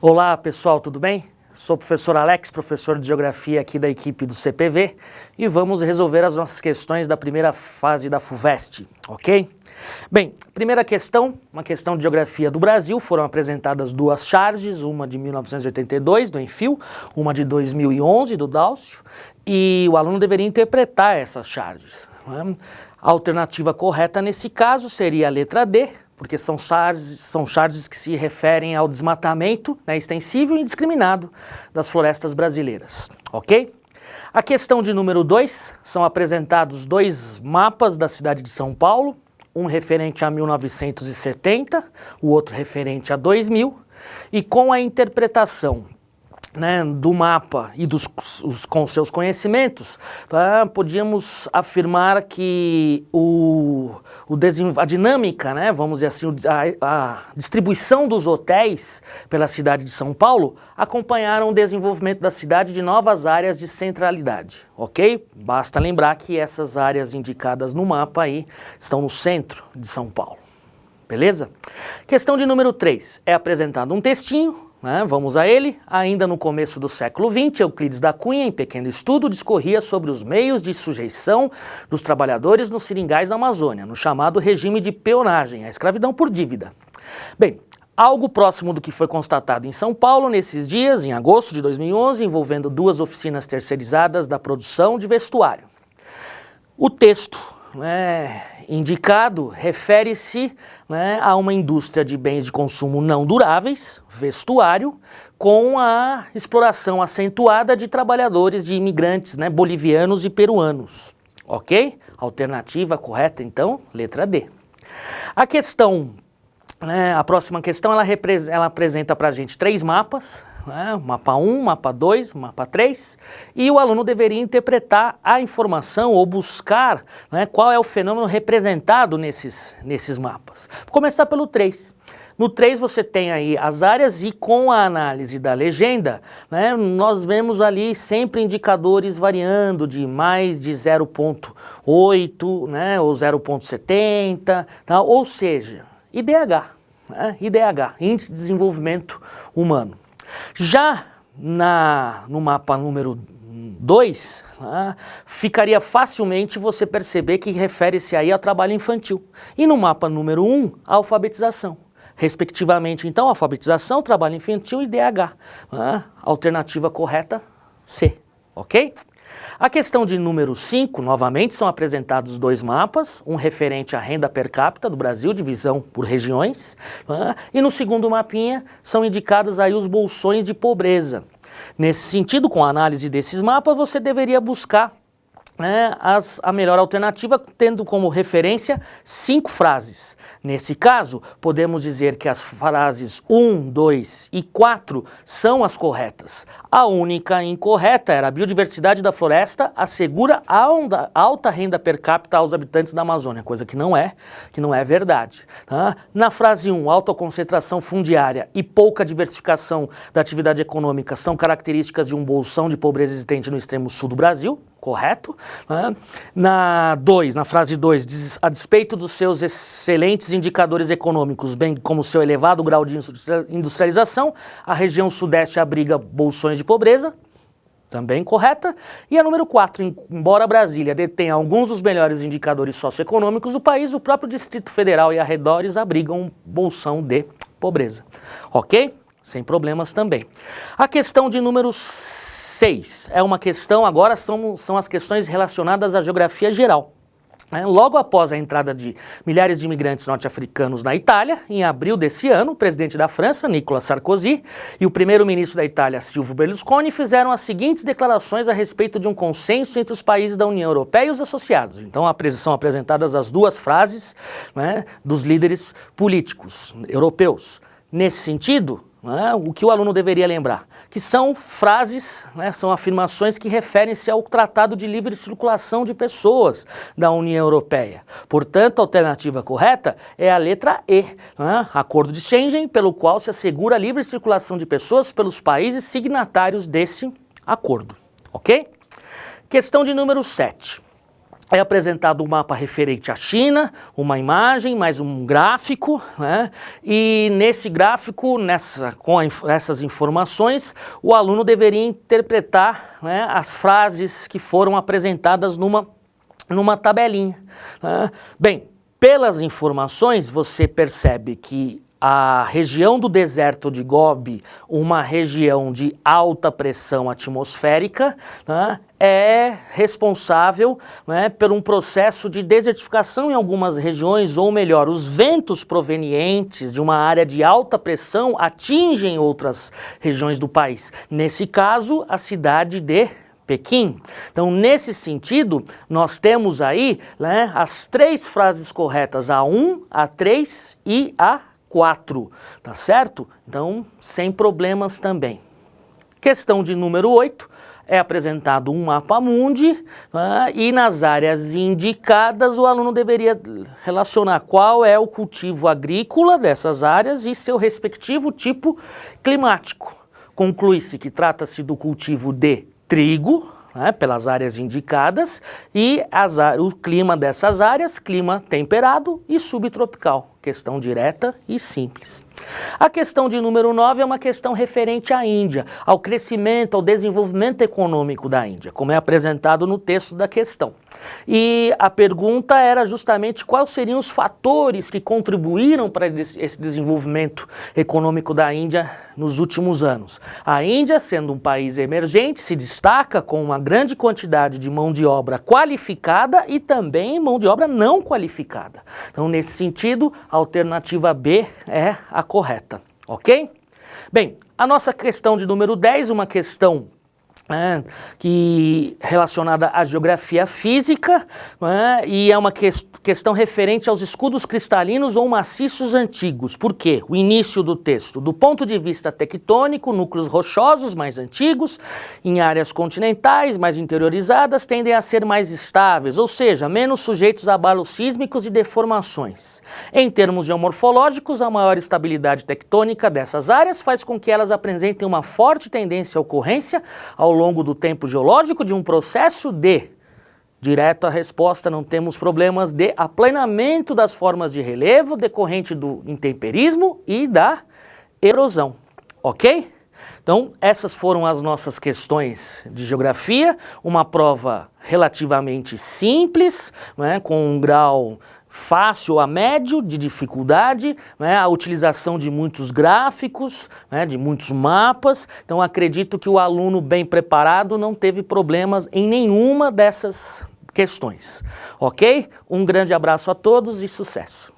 Olá pessoal, tudo bem? Sou o professor Alex, professor de Geografia aqui da equipe do CPV e vamos resolver as nossas questões da primeira fase da FUVEST, ok? Bem, primeira questão, uma questão de Geografia do Brasil, foram apresentadas duas charges, uma de 1982 do Enfio, uma de 2011 do Dáucio, e o aluno deveria interpretar essas charges, né? A alternativa correta nesse caso seria a letra D, porque são charges que se referem ao desmatamento, né, extensível e indiscriminado das florestas brasileiras, ok? A questão de número 2, são apresentados dois mapas da cidade de São Paulo, um referente a 1970, o outro referente a 2000, e com a interpretação, né, do mapa e com seus conhecimentos, tá, podíamos afirmar que a dinâmica, né, vamos dizer assim, a distribuição dos hotéis pela cidade de São Paulo acompanharam o desenvolvimento da cidade de novas áreas de centralidade, ok? Basta lembrar que essas áreas indicadas no mapa aí estão no centro de São Paulo, beleza? Questão de número 3, é apresentado um textinho, né, vamos a ele. Ainda no começo do século XX, Euclides da Cunha, em pequeno estudo, discorria sobre os meios de sujeição dos trabalhadores nos seringais da Amazônia, no chamado regime de peonagem, a escravidão por dívida. Bem, algo próximo do que foi constatado em São Paulo nesses dias, em agosto de 2011, envolvendo duas oficinas terceirizadas da produção de vestuário. O texto, né, indicado refere-se, né, a uma indústria de bens de consumo não duráveis, vestuário, com a exploração acentuada de trabalhadores, de imigrantes, né, bolivianos e peruanos. Ok? Alternativa correta, então, letra D. A questão, né, a próxima questão, ela apresenta para a gente três mapas, né, mapa 1, mapa 2, mapa 3, e o aluno deveria interpretar a informação ou buscar, né, qual é o fenômeno representado nesses mapas. Vou começar pelo 3. No 3 você tem aí as áreas e com a análise da legenda, né, nós vemos ali sempre indicadores variando de mais de 0,8, né, ou 0,70, tá? Ou seja, IDH, né, IDH, Índice de Desenvolvimento Humano. Já no mapa número 2, né, ficaria facilmente você perceber que refere-se aí ao trabalho infantil. E no mapa número 1, a alfabetização. Respectivamente, então, alfabetização, trabalho infantil e DH. Né, alternativa correta, C. Ok? A questão de número 5, novamente, são apresentados dois mapas, um referente à renda per capita do Brasil, divisão por regiões, né? E no segundo mapinha são indicados aí os bolsões de pobreza. Nesse sentido, com a análise desses mapas, você deveria buscar, né, a melhor alternativa, tendo como referência 5 frases. Nesse caso, podemos dizer que as frases 1, 2 e 4 são as corretas. A única incorreta era: a biodiversidade da floresta assegura alta renda per capita aos habitantes da Amazônia, coisa que não é verdade. Tá? Na frase 1, alta concentração fundiária e pouca diversificação da atividade econômica são características de um bolsão de pobreza existente no extremo sul do Brasil. Correto? Né? Na frase 2, a despeito dos seus excelentes indicadores econômicos, bem como seu elevado grau de industrialização, a região sudeste abriga bolsões de pobreza. Também correta. E a número 4, embora Brasília detenha alguns dos melhores indicadores socioeconômicos do país, o próprio Distrito Federal e arredores abrigam um bolsão de pobreza. Ok? Sem problemas também. A questão de número 6 é uma questão, agora são as questões relacionadas à geografia geral. Logo após a entrada de milhares de imigrantes norte-africanos na Itália, em abril desse ano, o presidente da França, Nicolas Sarkozy, e o primeiro-ministro da Itália, Silvio Berlusconi, fizeram as seguintes declarações a respeito de um consenso entre os países da União Europeia e os associados. Então, são apresentadas as duas frases, né, dos líderes políticos europeus. Nesse sentido, o que o aluno deveria lembrar? Que são frases, né, são afirmações que referem-se ao Tratado de Livre Circulação de Pessoas da União Europeia. Portanto, a alternativa correta é a letra E, né, Acordo de Schengen, pelo qual se assegura a livre circulação de pessoas pelos países signatários desse acordo. Ok? Questão de número 7. é apresentado um mapa referente à China, uma imagem, mais um gráfico, né? E nesse gráfico, com essas informações, o aluno deveria interpretar, né, as frases que foram apresentadas numa tabelinha, né? Bem, pelas informações você percebe que a região do deserto de Gobi, uma região de alta pressão atmosférica, né, é responsável, né, por um processo de desertificação em algumas regiões, ou melhor, os ventos provenientes de uma área de alta pressão atingem outras regiões do país. Nesse caso, a cidade de Pequim. Então, nesse sentido, nós temos aí, né, as 3 frases corretas, a 1, a 3 e a 4, tá certo? Então, sem problemas também. Questão de número 8, é apresentado um mapa mundi, né, e nas áreas indicadas o aluno deveria relacionar qual é o cultivo agrícola dessas áreas e seu respectivo tipo climático. Conclui-se que trata-se do cultivo de trigo, né, pelas áreas indicadas, e o clima dessas áreas, clima temperado e subtropical. Questão direta e simples. A questão de número 9 é uma questão referente à Índia, ao crescimento, ao desenvolvimento econômico da Índia, como é apresentado no texto da questão. E a pergunta era justamente quais seriam os fatores que contribuíram para esse desenvolvimento econômico da Índia nos últimos anos. A Índia, sendo um país emergente, se destaca com uma grande quantidade de mão de obra qualificada e também mão de obra não qualificada. Então, nesse sentido, a alternativa B é a correta, ok? Bem, a nossa questão de número 10, uma questão relacionada à geografia física, e é uma questão referente aos escudos cristalinos ou maciços antigos. Por quê? O início do texto. Do ponto de vista tectônico, núcleos rochosos mais antigos, em áreas continentais mais interiorizadas, tendem a ser mais estáveis, ou seja, menos sujeitos a abalos sísmicos e deformações. Em termos geomorfológicos, a maior estabilidade tectônica dessas áreas faz com que elas apresentem uma forte tendência à ocorrência ao longo do tempo geológico de um processo de, direto à resposta, não temos problemas, de aplanamento das formas de relevo decorrente do intemperismo e da erosão, ok? Então, essas foram as nossas questões de geografia, uma prova relativamente simples, né, com um grau fácil a médio de dificuldade, né, a utilização de muitos gráficos, né, de muitos mapas. Então, acredito que o aluno bem preparado não teve problemas em nenhuma dessas questões, ok? Um grande abraço a todos e sucesso!